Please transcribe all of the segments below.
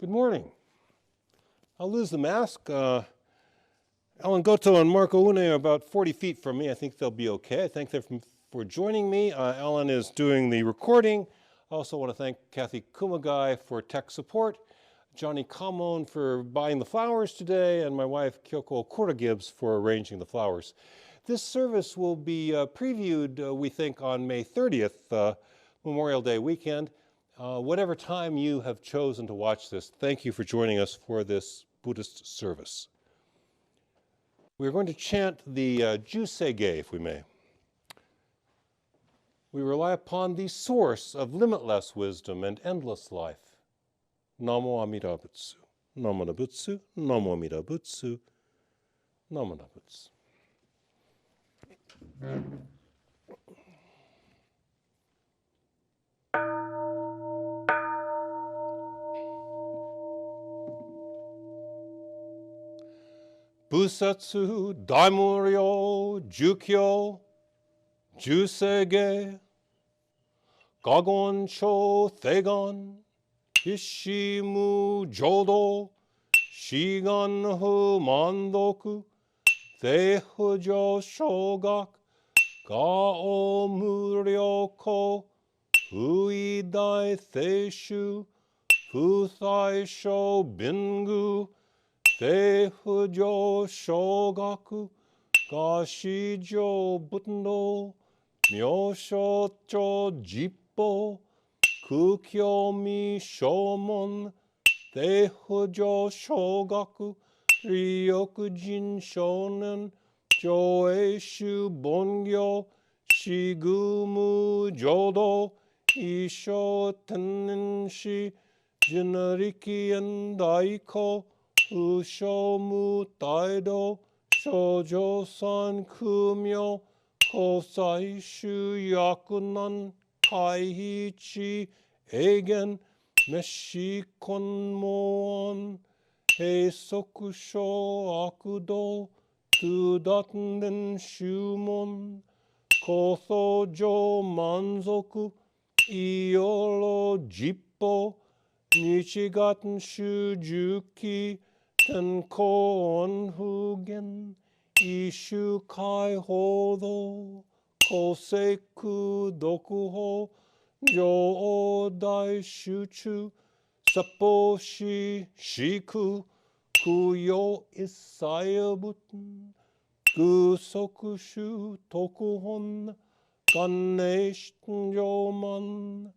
Good morning. I'll lose the mask. Alan Goto and Marco Une are about 40 feet from me. I think they'll be okay. I thank them for joining me. Alan is doing the recording. I also want to thank Kathy Kumagai for tech support, Johnny Kamon for buying the flowers today, and my wife Kyoko Okura Gibbs for arranging the flowers. This service will be previewed, we think, on May 30th, Memorial Day weekend. Whatever time you have chosen to watch this, thank you for joining us for this Buddhist service. We're going to chant the Juseige, if we may. We rely upon the source of limitless wisdom and endless life. Namo Amida Butsu, Namo Nabutsu, Namo Amida Butsu, Namo Nabutsu. Busatsu, Daimuryo, Jukyo, Juseige, Gagon Cho Thegan, Hishimu Jodo, Shigan Hu Mandoku, Thehujo Shogak, Gao Muryoko, Huidai Theishu, Futhai Sho Bingu, Tehujo Shogaku, Gashijo Butno, Myoshocho Jippo, Kukyomi Shomon, Tehujo Shogaku, Ryokujin Shonen, Joeshu Bongyo, Shigumu Jodo, Isho Teninshi, Jinriki and Daiko, Ushomu Taido, Shoujo-san Kumyo, Kosaishu Yakunan, Kaihichi, Eigen, Meshikon Moon, Heisokusho Akudo, Tudaten Shumon, Kothojo Manzoku, Iolo Jippo, Nichigaten Shujuki, Tenko Onhugen, Ishu Kai Hodo, Koseku Dokuho, Jo Dai Shuchu, Sapposhi Shiku, Kuyo Isayabuten, Gusokushu Tokuhon, Ganeshten Joman,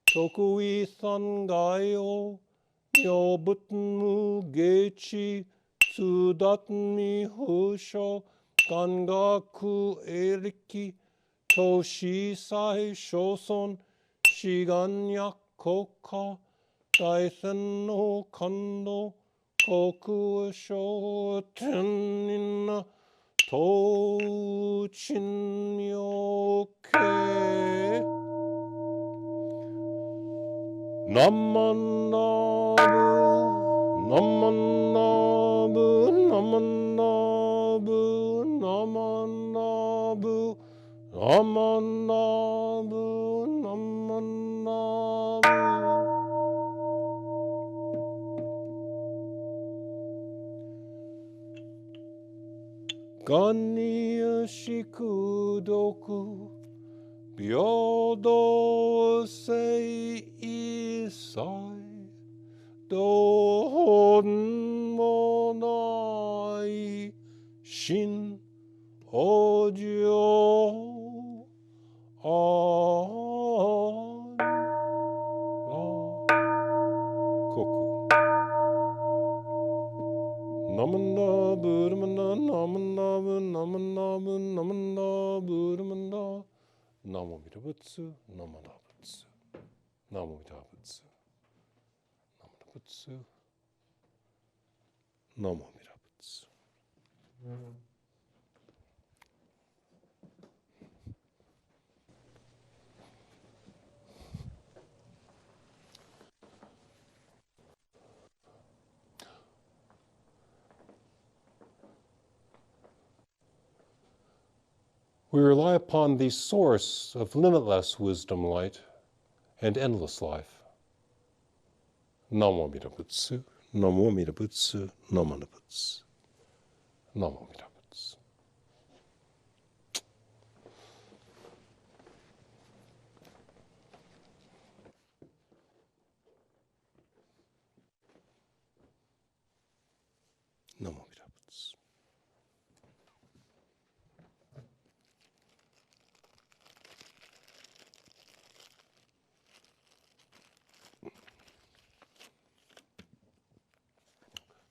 Tokui Sangayo, Nyobuten Gechi, Tsudaten Mi Husho, Gangaku Eriki, Toshi Sai Shoson, Shiganyak Koka, Daisen no Kando, Koku Sho Tenin, Touchin Myoke. Namanabu, Namanabu, Namanabu, Namanabu, Namanabu, Namanabu. Ganiya Shikudoku, Byodo Sei Isai, Dohon Monai, Shin Ojo, An La Koku. Namanabu, Namanabu, Namanabu, Namanabu, Namanabu. Namo Midabutsu, Namo Nabutsu, Namo Midabutsu, Namo Nabutsu, Namo Midabutsu. We rely upon the source of limitless wisdom, light, and endless life. Namo Amida Butsu, Namo Amida Butsu, Namo Amida Butsu, Namo Amida Butsu. Namo Amida Butsu.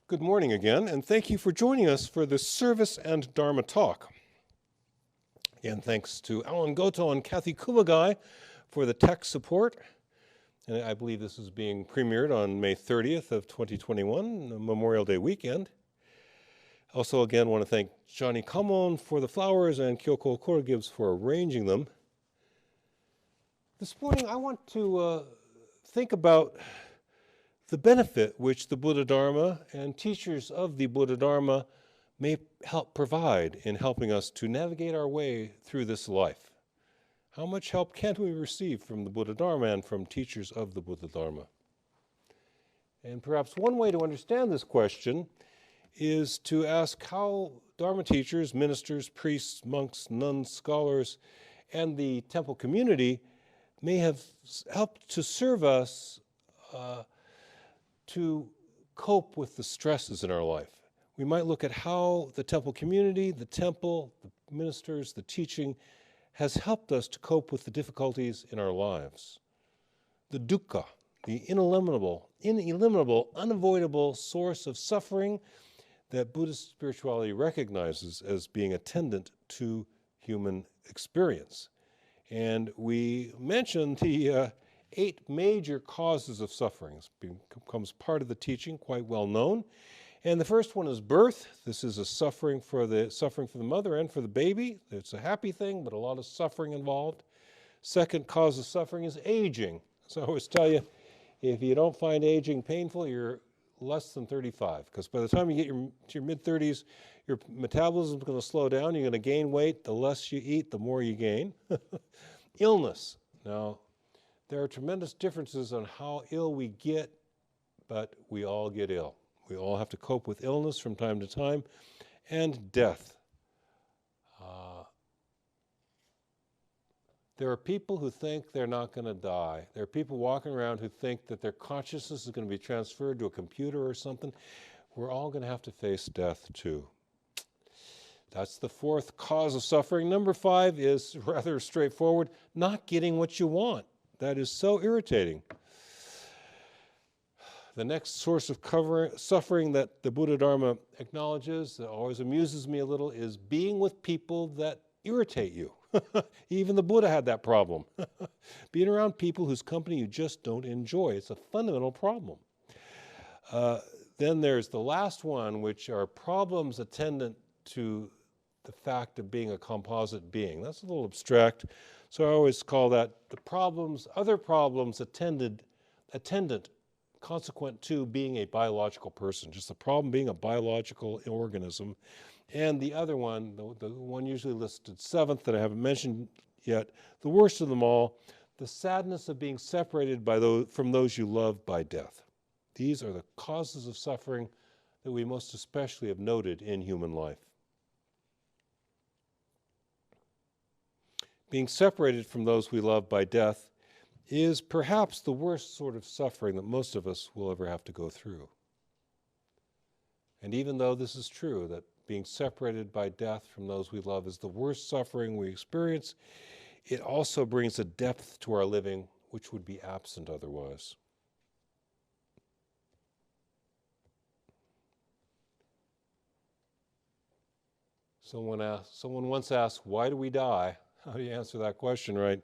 Good morning again, and thank you for joining us for this service and Dharma talk. Again, thanks to Alan Goto and Kathy Kumagai for the tech support. And I believe this is being premiered on May 30th of 2021, Memorial Day weekend. Also, again, want to thank Johnny Kamon for the flowers and Kyoko Gregory Gibbs for arranging them. This morning, I want to think about the benefit which the Buddha Dharma and teachers of the Buddha Dharma may help provide in helping us to navigate our way through this life. How much help can we receive from the Buddha Dharma and from teachers of the Buddha Dharma? And perhaps one way to understand this question is to ask how Dharma teachers, ministers, priests, monks, nuns, scholars, and the temple community may have helped to serve us to cope with the stresses in our life. We might look at how the temple community, the temple, the ministers, the teaching has helped us to cope with the difficulties in our lives. The dukkha, the ineliminable, unavoidable source of suffering that Buddhist spirituality recognizes as being attendant to human experience. And we mentioned the 8 major causes of suffering. It becomes part of the teaching, quite well known. And the first one is birth. This is a suffering for the mother and for the baby. It's a happy thing, but a lot of suffering involved. Second cause of suffering is aging. So I always tell you, if you don't find aging painful, you're less than 35, because by the time you get to your mid-30s, your metabolism is going to slow down. You're going to gain weight. The less you eat, the more you gain. Illness. Now, there are tremendous differences on how ill we get, but we all get ill. We all have to cope with illness from time to time, and death. There are people who think they're not going to die. There are people walking around who think that their consciousness is going to be transferred to a computer or something. We're all going to have to face death too. That's the 4th cause of suffering. Number 5 is rather straightforward, not getting what you want. That is so irritating. The next source of suffering that the Buddha Dharma acknowledges, that always amuses me a little, is being with people that irritate you. Even the Buddha had that problem. Being around people whose company you just don't enjoy. It's a fundamental problem. Then there's the last one, which are problems attendant to the fact of being a composite being. That's a little abstract, so I always call that the problems, other problems attendant, consequent to being a biological person, just the problem being a biological organism. And the other one, the one usually listed 7th that I haven't mentioned yet, the worst of them all, the sadness of being separated from those you love by death. These are the causes of suffering that we most especially have noted in human life. Being separated from those we love by death is perhaps the worst sort of suffering that most of us will ever have to go through. And even though this is true, that being separated by death from those we love is the worst suffering we experience, it also brings a depth to our living which would be absent otherwise. Someone once asked, why do we die? How do you answer that question, right?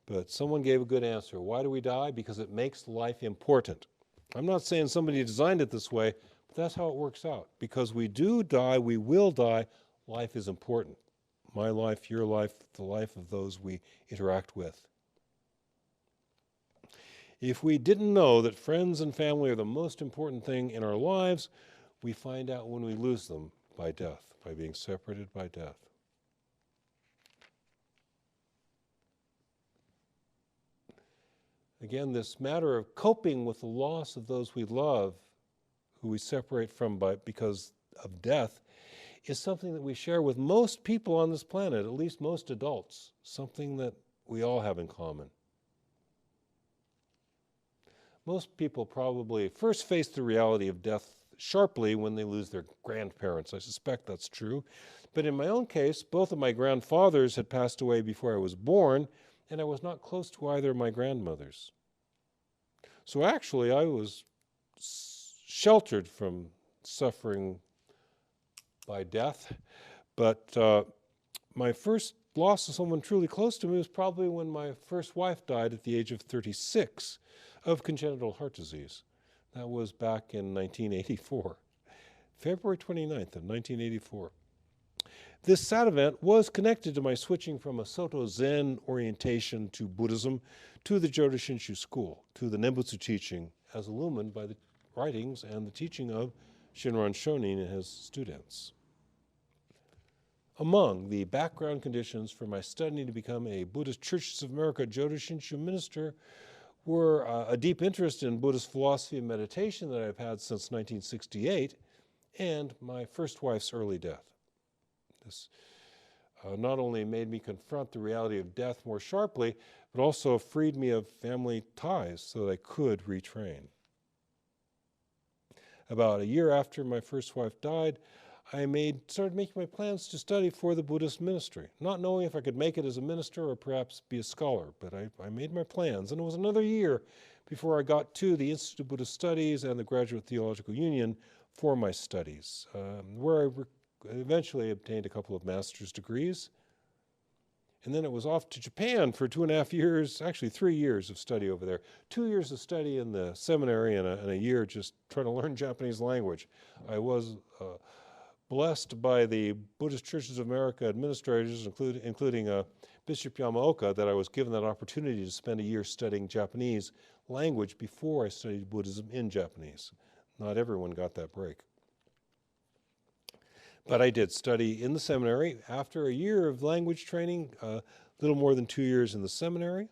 But someone gave a good answer. Why do we die? Because it makes life important. I'm not saying somebody designed it this way, but that's how it works out. Because we do die, we will die, life is important. My life, your life, the life of those we interact with. If we didn't know that friends and family are the most important thing in our lives, we find out when we lose them by death, by being separated by death. Again, this matter of coping with the loss of those we love, who we separate from because of death, is something that we share with most people on this planet, at least most adults, something that we all have in common. Most people probably first face the reality of death sharply when they lose their grandparents. I suspect that's true. But in my own case, both of my grandfathers had passed away before I was born, and I was not close to either of my grandmothers. So actually, I was sheltered from suffering by death. But my first loss of someone truly close to me was probably when my first wife died at the age of 36 of congenital heart disease. That was back in 1984, February 29th of 1984. This sad event was connected to my switching from a Soto Zen orientation to Buddhism to the Jodo Shinshu school, to the Nembutsu teaching as illumined by the writings and the teaching of Shinran Shonin and his students. Among the background conditions for my studying to become a Buddhist Churches of America Jodo Shinshu minister were a deep interest in Buddhist philosophy and meditation that I've had since 1968, and my first wife's early death. This not only made me confront the reality of death more sharply, but also freed me of family ties so that I could retrain. About a year after my first wife died, I started making my plans to study for the Buddhist ministry, not knowing if I could make it as a minister or perhaps be a scholar, but I made my plans, and it was another year before I got to the Institute of Buddhist Studies and the Graduate Theological Union for my studies, where I eventually obtained a couple of master's degrees. And then it was off to Japan for 2.5 years, actually 3 years of study over there. 2 years of study in the seminary and a year just trying to learn Japanese language. I was blessed by the Buddhist Churches of America administrators, including Bishop Yamaoka, that I was given that opportunity to spend a year studying Japanese language before I studied Buddhism in Japanese. Not everyone got that break. But I did study in the seminary. After a year of language training, a little more than 2 years in the seminary.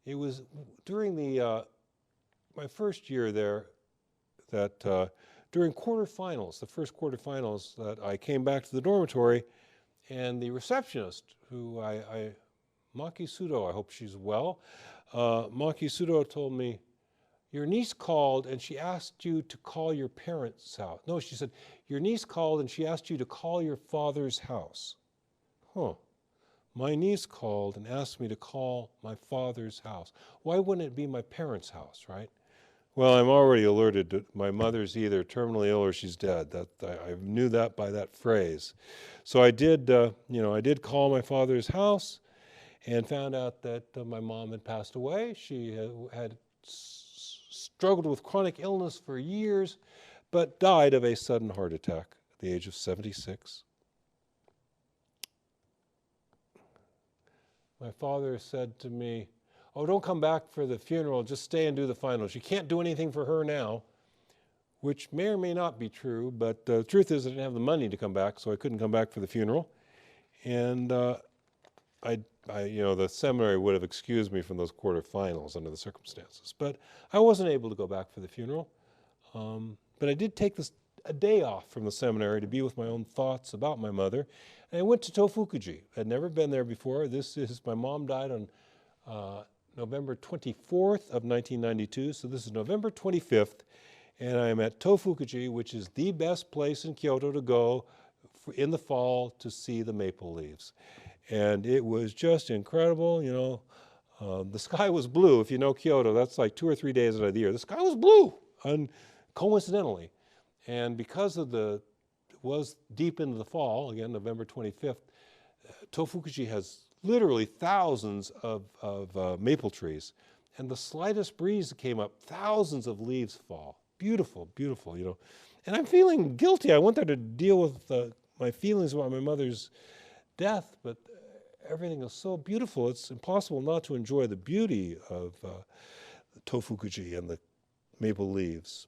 It was during my first year there that during quarterfinals, the first quarterfinals, that I came back to the dormitory, and the receptionist, who Maki Sudo, I hope she's well, Maki Sudo told me, "Your niece called and she asked you to call your parents' house." No, she said, "Your niece called and she asked you to call your father's house." Huh. My niece called and asked me to call my father's house. Why wouldn't it be my parents' house, right? Well, I'm already alerted that my mother's either terminally ill or she's dead. I knew that by that phrase. So I did call my father's house and found out that my mom had passed away. She had struggled with chronic illness for years, but died of a sudden heart attack at the age of 76. My father said to me, "Oh, don't come back for the funeral, just stay and do the finals. You can't do anything for her now," which may or may not be true, but the truth is I didn't have the money to come back, so I couldn't come back for the funeral. And the seminary would have excused me from those quarterfinals under the circumstances, but I wasn't able to go back for the funeral. But I did take a day off from the seminary to be with my own thoughts about my mother, and I went to Tofukuji. I'd never been there before. My mom died on November 24th of 1992, so this is November 25th, and I'm at Tofukuji, which is the best place in Kyoto to go in the fall to see the maple leaves. And it was just incredible, the sky was blue. If you know Kyoto, that's like 2 or 3 days out of the year. The sky was blue, coincidentally. And because it was deep into the fall, again, November 25th, Tofukuji has literally thousands of maple trees. And the slightest breeze that came up, thousands of leaves fall. Beautiful, beautiful, And I'm feeling guilty. I went there to deal with my feelings about my mother's death, but everything is so beautiful. It's impossible not to enjoy the beauty of Tofukuji and the maple leaves.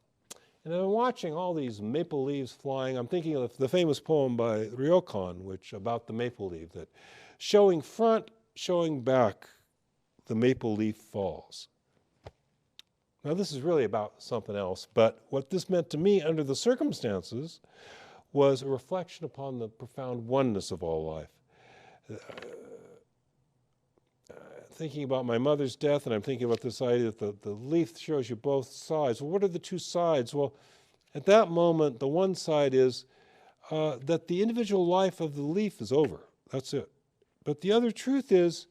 And I'm watching all these maple leaves flying. I'm thinking of the famous poem by Ryokan, about the maple leaf, that showing front, showing back, the maple leaf falls. Now this is really about something else, but what this meant to me under the circumstances was a reflection upon the profound oneness of all life. Thinking about my mother's death, and I'm thinking about this idea that the leaf shows you both sides. Well, what are the two sides? Well, at that moment, the one side is that the individual life of the leaf is over. That's it. But the other truth is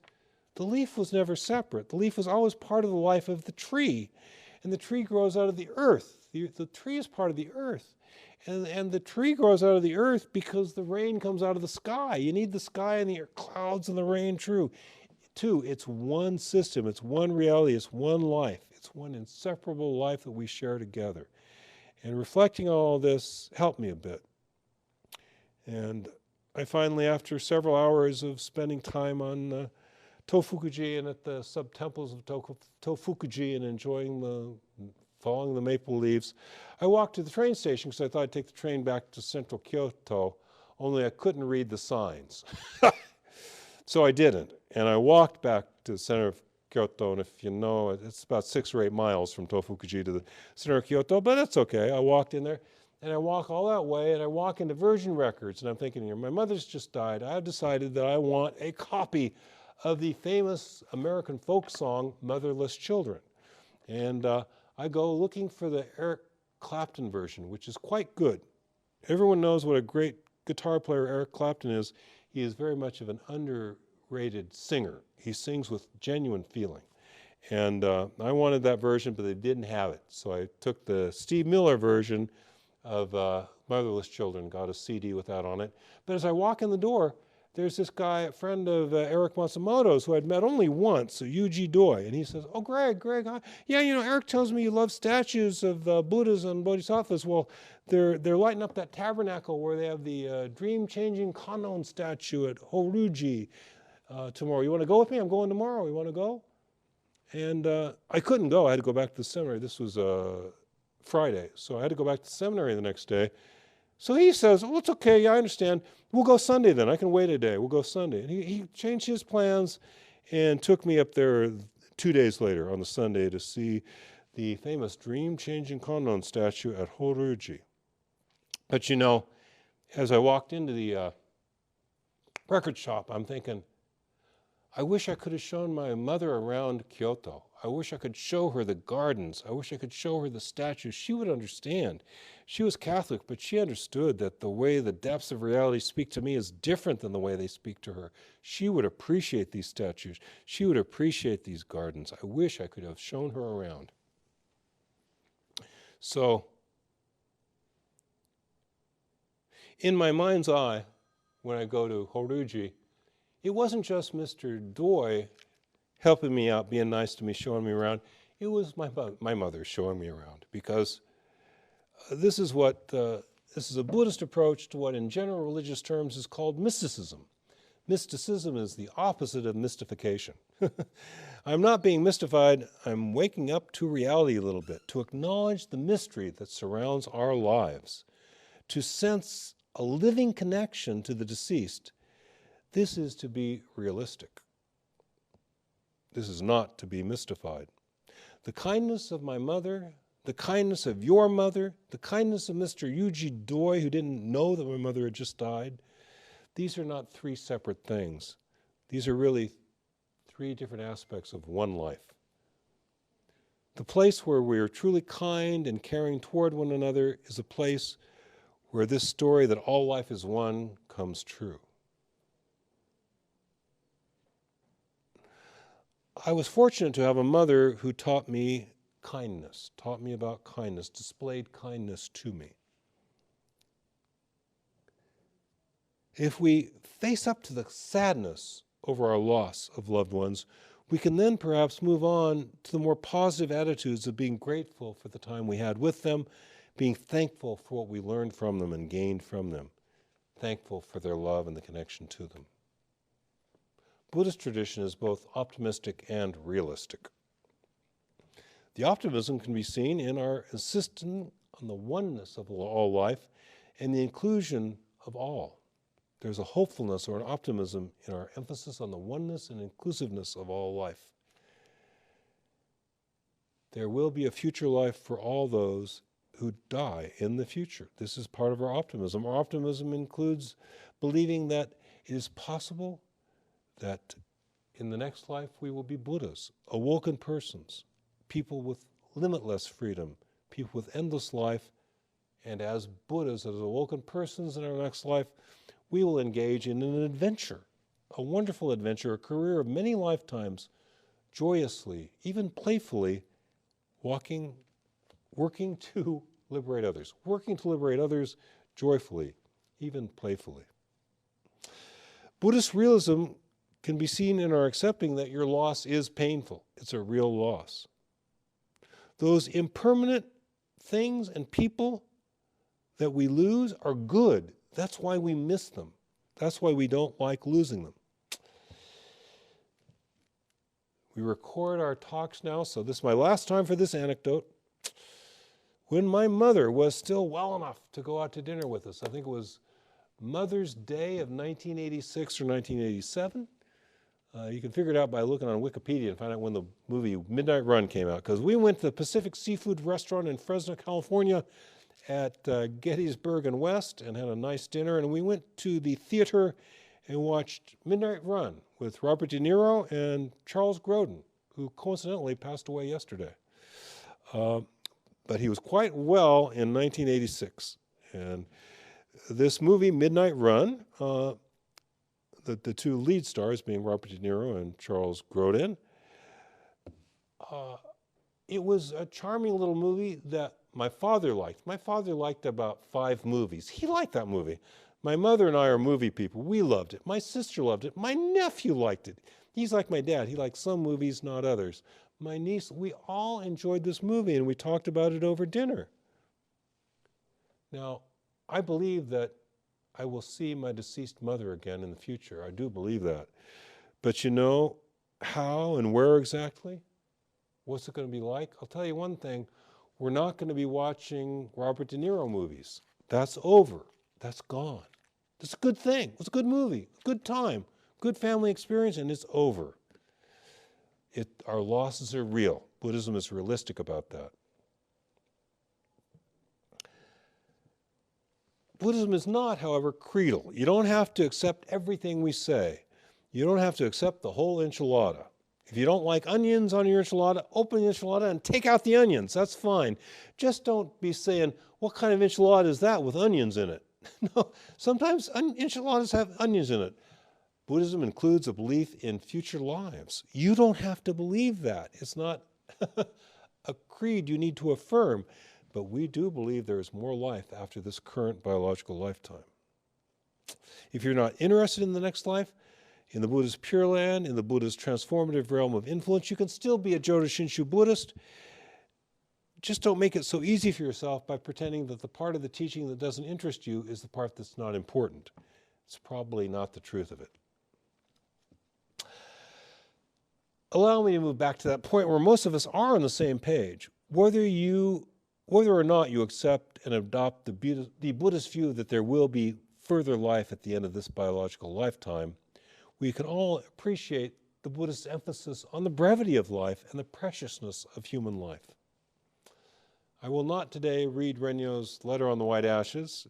the leaf was never separate. The leaf was always part of the life of the tree. And the tree grows out of the earth. The tree is part of the earth. And the tree grows out of the earth because the rain comes out of the sky. You need the sky and the clouds and the rain too. It's one system. It's one reality. It's one life. It's one inseparable life that we share together. And reflecting on all this helped me a bit. And I finally, after several hours of spending time on Tofukuji and at the sub-temples of Tofukuji and enjoying following the maple leaves, I walked to the train station because I thought I'd take the train back to central Kyoto, only I couldn't read the signs. So I didn't. And I walked back to the center of Kyoto, and if you know, it's about 6 or 8 miles from Tofukuji to the center of Kyoto, but that's okay. I walked in there, and I walk all that way, and I walk into Virgin Records, and I'm thinking, my mother's just died. I've decided that I want a copy of the famous American folk song, Motherless Children. And I go looking for the Eric Clapton version, which is quite good. Everyone knows what a great guitar player Eric Clapton is. He is very much of an underrated singer. He sings with genuine feeling. And I wanted that version, but they didn't have it. So I took the Steve Miller version of Motherless Children, got a CD with that on it. But as I walk in the door, there's this guy, a friend of Eric Matsumoto's, who I'd met only once, Yuji Doi. And he says, "Oh, Greg, yeah, Eric tells me you love statues of Buddhas and Bodhisattvas. Well, they're lighting up that tabernacle where they have the dream-changing Kannon statue at Horyuji tomorrow. You want to go with me? I'm going tomorrow. You want to go?" And I couldn't go. I had to go back to the seminary. This was Friday. So I had to go back to the seminary the next day. So he says, "Well, it's okay. Yeah, I understand. We'll go Sunday then. I can wait a day. We'll go Sunday." And he changed his plans and took me up there 2 days later on the Sunday to see the famous dream-changing Kannon statue at Horyuji. But as I walked into the record shop, I'm thinking, I wish I could have shown my mother around Kyoto. I wish I could show her the gardens. I wish I could show her the statues. She would understand. She was Catholic, but she understood that the way the depths of reality speak to me is different than the way they speak to her. She would appreciate these statues. She would appreciate these gardens. I wish I could have shown her around. So, in my mind's eye, when I go to Horyuji, it wasn't just Mr. Doi helping me out, being nice to me, showing me around. It was my mother showing me around, because this is a Buddhist approach to what in general religious terms is called mysticism. Mysticism is the opposite of mystification. I'm not being mystified. I'm waking up to reality a little bit, to acknowledge the mystery that surrounds our lives, to sense a living connection to the deceased. This is to be realistic. This is not to be mystified. The kindness of my mother, the kindness of your mother, the kindness of Mr. Yuji Doi, who didn't know that my mother had just died, these are not 3 separate things. These are really 3 different aspects of one life. The place where we are truly kind and caring toward one another is a place where this story that all life is one comes true. I was fortunate to have a mother who taught me kindness, taught me about kindness, displayed kindness to me. If we face up to the sadness over our loss of loved ones, we can then perhaps move on to the more positive attitudes of being grateful for the time we had with them, being thankful for what we learned from them and gained from them, thankful for their love and the connection to them. Buddhist tradition is both optimistic and realistic. The optimism can be seen in our insistence on the oneness of all life and the inclusion of all. There's a hopefulness or an optimism in our emphasis on the oneness and inclusiveness of all life. there will be a future life for all those who die in the future. This is part of our optimism. Our optimism includes believing that it is possible that in the next life we will be Buddhas, awoken persons, people with limitless freedom, people with endless life, and as Buddhas, as awoken persons in our next life, we will engage in an adventure, a wonderful adventure, a career of many lifetimes, joyously, even playfully, working to liberate others joyfully, even playfully. Buddhist realism can be seen in our accepting that your loss is painful. It's a real loss. Those impermanent things and people that we lose are good. That's why we miss them. That's why we don't like losing them. We record our talks now, so this is my last time for this anecdote. When my mother was still well enough to go out to dinner with us, I think it was Mother's Day of 1986 or 1987. You can figure it out by looking on Wikipedia and find out when the movie Midnight Run came out, because we went to the Pacific Seafood Restaurant in Fresno, California at Gettysburg and West and had a nice dinner, and we went to the theater and watched Midnight Run with Robert De Niro and Charles Grodin, who coincidentally passed away yesterday. But he was quite well in 1986. And this movie, Midnight Run, the two lead stars being Robert De Niro and Charles Grodin, it was a charming little movie that my father liked. My father liked about 5 movies. He liked that movie. My mother and I are movie people. We loved it. My sister loved it. My nephew liked it. He's like my dad. He likes some movies, not others. My niece, we all enjoyed this movie, and we talked about it over dinner. Now, I believe that I will see my deceased mother again in the future. I do believe that. But you know how and where exactly? What's it going to be like? I'll tell you one thing. We're not going to be watching Robert De Niro movies. That's over. That's gone. That's a good thing. It's a good movie, a good time, good family experience, and it's over. Our losses are real. Buddhism is realistic about that. Buddhism is not, however, creedal. You don't have to accept everything we say. You don't have to accept the whole enchilada. If you don't like onions on your enchilada, open the enchilada and take out the onions. That's fine. Just don't be saying, what kind of enchilada is that with onions in it? No, sometimes enchiladas have onions in it. Buddhism includes a belief in future lives. You don't have to believe that. It's not a creed you need to affirm. But we do believe there is more life after this current biological lifetime. If you're not interested in the next life, in the Buddha's Pure Land, in the Buddha's transformative realm of influence, you can still be a Jodo Shinshu Buddhist. Just don't make it so easy for yourself by pretending that the part of the teaching that doesn't interest you is the part that's not important. It's probably not the truth of it. Allow me to move back to that point where most of us are on the same page. Whether or not you accept and adopt the Buddhist view that there will be further life at the end of this biological lifetime, we can all appreciate the Buddhist emphasis on the brevity of life and the preciousness of human life. I will not today read Renyo's letter on the white ashes,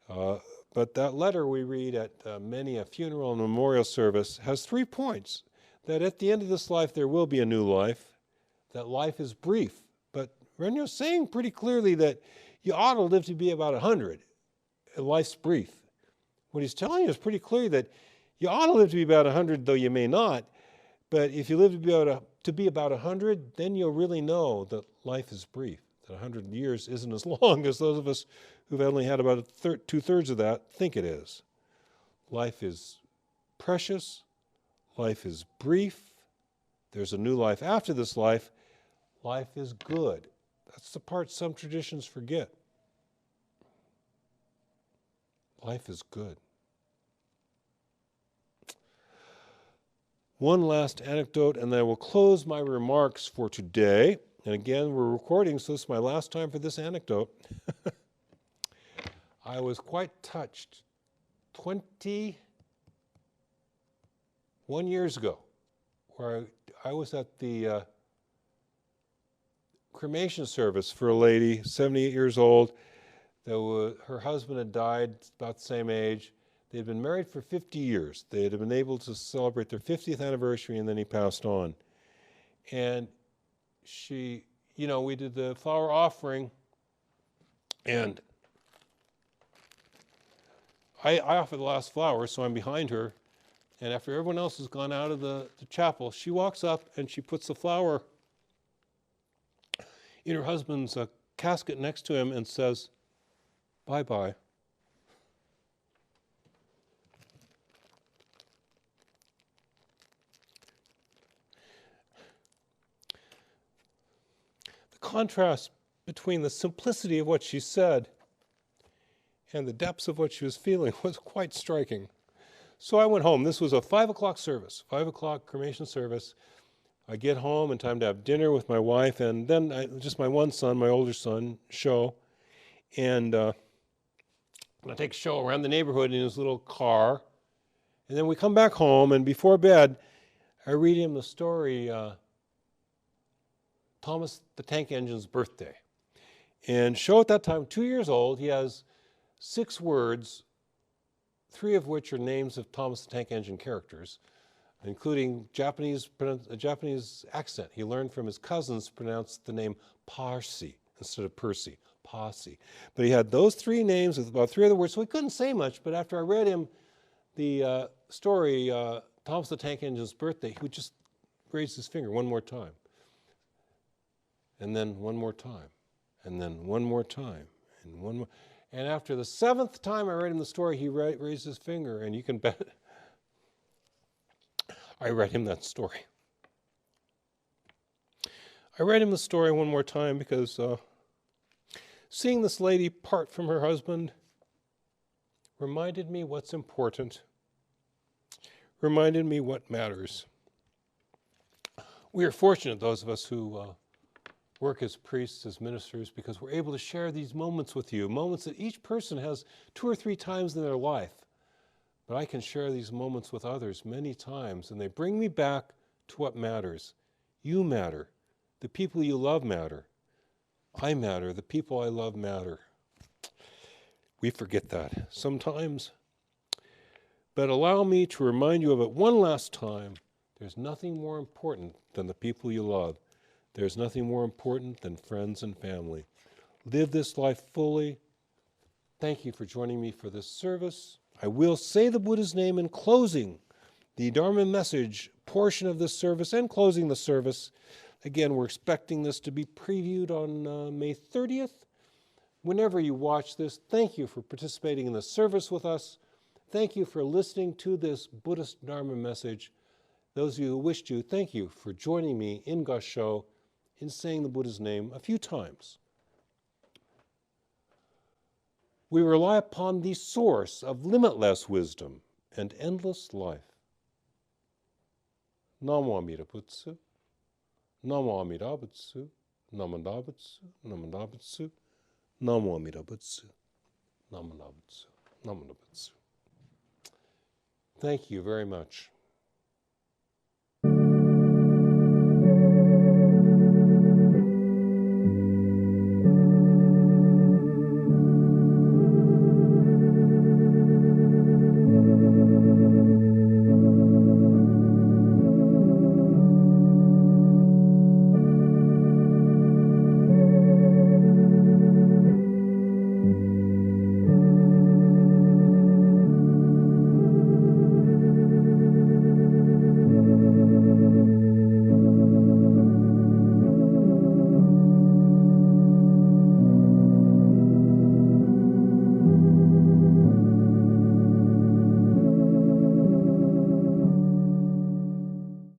but that letter we read at many a funeral and memorial service has 3 points. That at the end of this life there will be a new life, that life is brief, but Renyo's saying pretty clearly that you ought to live to be about 100, and life's brief. What he's telling you is pretty clear that you ought to live to be about 100, though you may not, but if you live to be about 100, then you'll really know that life is brief, that 100 years isn't as long as those of us who've only had about 2/3 of that think it is. Life is precious, life is brief, there's a new life after this life, life is good. That's the part some traditions forget. Life is good. One last anecdote, and then I will close my remarks for today. And again, we're recording, so this is my last time for this anecdote. I was quite touched 21 years ago, where I was at the cremation service for a lady, 78 years old. Her husband had died about the same age. They had been married for 50 years. They had been able to celebrate their 50th anniversary, and then he passed on. And she, we did the flower offering, and I offered the last flower, so I'm behind her. And after everyone else has gone out of the chapel, she walks up and she puts the flower in her husband's casket next to him and says, "Bye-bye." The contrast between the simplicity of what she said and the depths of what she was feeling was quite striking. So I went home. This was a 5 o'clock service, 5 o'clock cremation service. I get home in time to have dinner with my wife, and then just my one son, my older son, Sho. And I take Sho around the neighborhood in his little car. And then we come back home, and before bed, I read him the story, Thomas the Tank Engine's birthday. And Sho at that time, 2 years old, he has 6 words, 3 of which are names of Thomas the Tank Engine characters, including a Japanese accent. He learned from his cousins to pronounce the name Parsi instead of Percy, Pasi. But he had those 3 names with about 3 other words, so he couldn't say much. But after I read him the story, Thomas the Tank Engine's birthday, he would just raise his finger one more time. And then one more time. And then one more time. And one more. And after the 7th time I read him the story, he raised his finger, and you can bet I read him that story. I read him the story one more time because seeing this lady part from her husband reminded me what's important, reminded me what matters. We are fortunate, those of us who work as priests, as ministers, because we're able to share these moments with you, moments that each person has 2 or 3 times in their life. But I can share these moments with others many times, and they bring me back to what matters. You matter. The people you love matter. I matter. The people I love matter. We forget that sometimes. But allow me to remind you of it one last time. There's nothing more important than the people you love. There's nothing more important than friends and family. Live this life fully. Thank you for joining me for this service. I will say the Buddha's name in closing the Dharma message portion of this service and closing the service. Again, we're expecting this to be previewed on May 30th. Whenever you watch this, thank you for participating in the service with us. Thank you for listening to this Buddhist Dharma message. Those of you who wish to, thank you for joining me in Gassho in saying the Buddha's name a few times. We rely upon the source of limitless wisdom and endless life. Namo Amida Butsu, Namo Amida Butsu, Namo Amida Butsu, Namo Amida Butsu, Namo Amida Butsu, Namo Amida Butsu, Namo Amida Butsu. Thank you very much.